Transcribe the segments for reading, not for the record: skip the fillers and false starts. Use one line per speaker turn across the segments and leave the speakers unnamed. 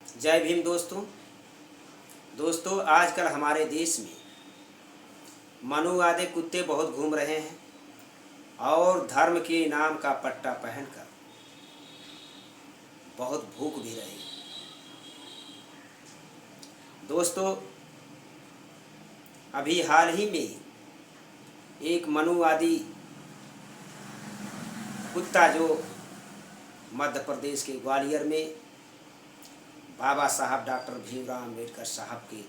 जय भीम दोस्तों आजकल हमारे देश में मनुवादी कुत्ते बहुत घूम रहे हैं और धर्म के नाम का पट्टा पहनकर बहुत भूख भी रहे हैं। दोस्तों, अभी हाल ही में एक मनुवादी कुत्ता जो मध्य प्रदेश के ग्वालियर में बाबा साहब डॉक्टर भीमराव अम्बेडकर साहब के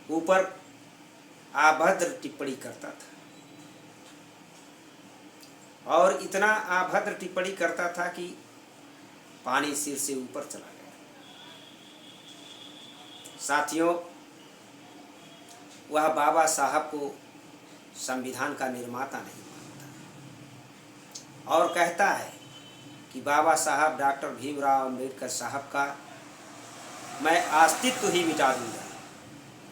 ऊपर अभद्र टिप्पणी करता था और इतना अभद्र टिप्पणी करता था कि पानी सिर से ऊपर चला गया। साथियों, वह बाबा साहब को संविधान का निर्माता नहीं मानता और कहता है कि बाबा साहब डॉक्टर भीमराव अम्बेडकर साहब का मैं अस्तित्व ही मिटा दूंगा।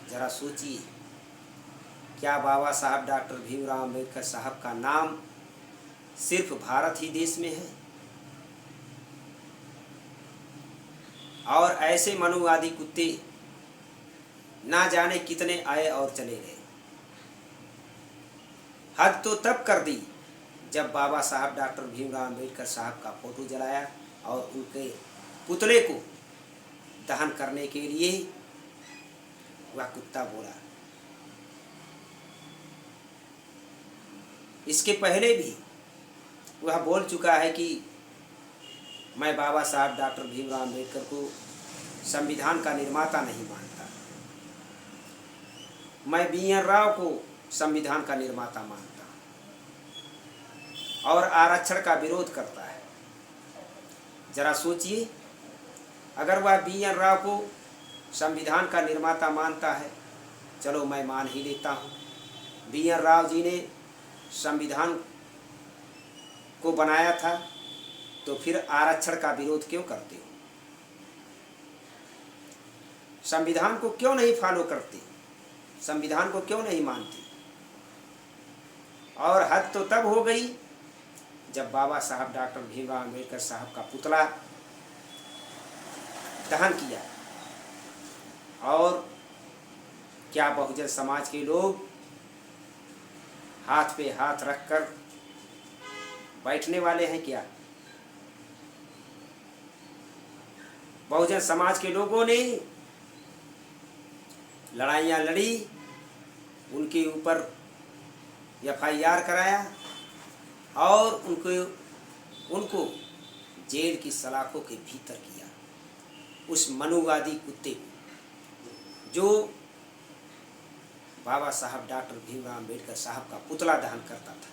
जरा सोचिए, क्या बाबा साहब डॉक्टर भीमराव अम्बेडकर साहब का नाम सिर्फ भारत ही देश में है? और ऐसे मनुवादी कुत्ते ना जाने कितने आए और चले गए। हद तो तब कर दी जब बाबा साहब डॉक्टर भीमराव अम्बेडकर साहब का फोटो जलाया और उनके पुतले को दहन करने के लिए वह कुत्ता बोला। इसके पहले भी वह बोल चुका है कि मैं बाबा साहब डॉक्टर भीमराव अम्बेडकर को संविधान का निर्माता नहीं मानता, मैं बी.एन. राव को संविधान का निर्माता मानता और आरक्षण का विरोध करता है। जरा सोचिए, अगर वह बी.एन. राव को संविधान का निर्माता मानता है, चलो मैं मान ही लेता हूँ, बी.एन. राव जी ने संविधान को बनाया था, तो फिर आरक्षण का विरोध क्यों करते हो? संविधान को क्यों नहीं फॉलो करते? संविधान को क्यों नहीं मानते? और हद तो तब हो गई जब बाबा साहब डॉक्टर भीमराव अम्बेडकर साहब का पुतला दहन किया और क्या बहुजन समाज के लोग हाथ पे हाथ रखकर बैठने वाले हैं क्या? बहुजन समाज के लोगों ने लड़ाइयाँ लड़ी, उनके ऊपर एफ.आई.आर. कराया और उनको जेल की सलाखों के भीतर किया। उस मनुवादी कुत्ते को जो बाबा साहब डॉक्टर भीमराव अम्बेडकर साहब का पुतला दहन करता था,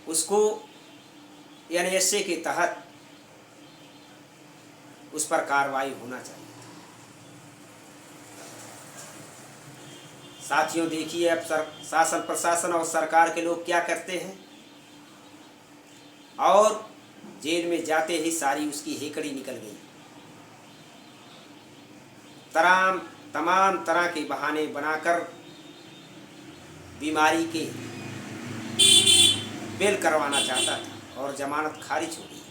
उसको एनएसए के तहत उस पर कार्रवाई होना चाहिए। साथियों, देखिए अब शासन प्रशासन और सरकार के लोग क्या करते हैं, और जेल में जाते ही सारी उसकी हेकड़ी निकल गई। तमाम तरह के बहाने बनाकर बीमारी के बेल करवाना चाहता था और जमानत खारिज हो गई।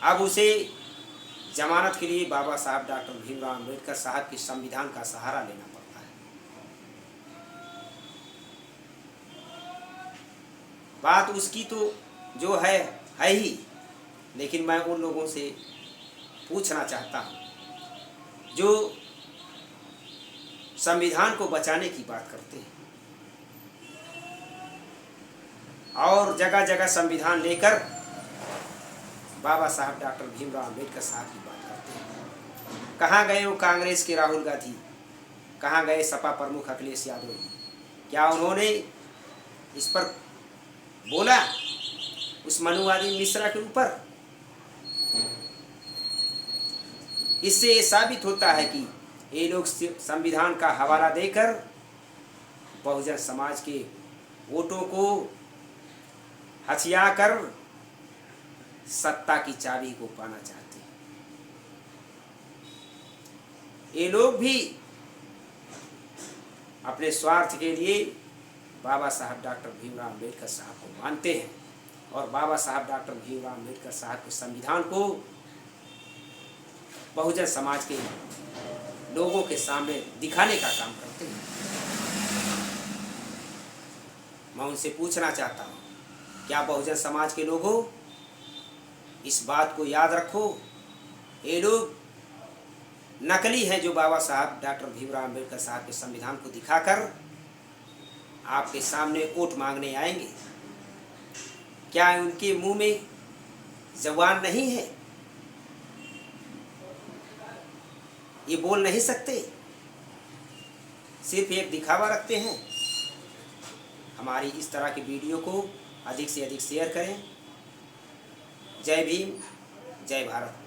अब उसे जमानत के लिए बाबा साहब डॉक्टर भीमराव अम्बेडकर साहब के संविधान का सहारा लेना पड़ता है। बात उसकी तो जो है ही, लेकिन मैं उन लोगों से पूछना चाहता हूँ जो संविधान को बचाने की बात करते हैं और जगह जगह संविधान लेकर बाबा साहब डॉक्टर भीमराव अम्बेडकर साहब की बात करते हैं। कहाँ गए वो कांग्रेस के राहुल गांधी? कहाँ गए सपा प्रमुख अखिलेश यादव? क्या उन्होंने इस पर बोला, उस मनुवादी मिश्रा के ऊपर? इससे ये साबित होता है कि ये लोग संविधान का हवाला देकर बहुजन समाज के वोटों को हथिया कर सत्ता की चाबी को पाना चाहते हैं। ये लोग भी अपने स्वार्थ के लिए बाबा साहब डॉक्टर भीमराव अम्बेडकर साहब को मानते हैं और बाबा साहब डॉक्टर भीमराव अम्बेडकर साहब के संविधान को बहुजन समाज के लोगों के सामने दिखाने का काम करते हैं। मैं उनसे पूछना चाहता हूँ, क्या बहुजन समाज के लोगों इस बात को याद रखो, ये लोग नकली हैं जो बाबा साहब डॉक्टर भीमराव अम्बेडकर साहब के संविधान को दिखाकर आपके सामने वोट मांगने आएंगे। क्या उनके मुंह में ज़बान नहीं है? ये बोल नहीं सकते, सिर्फ एक दिखावा रखते हैं। हमारी इस तरह की वीडियो को अधिक से अधिक शेयर करें। जय भीम, जय भारत।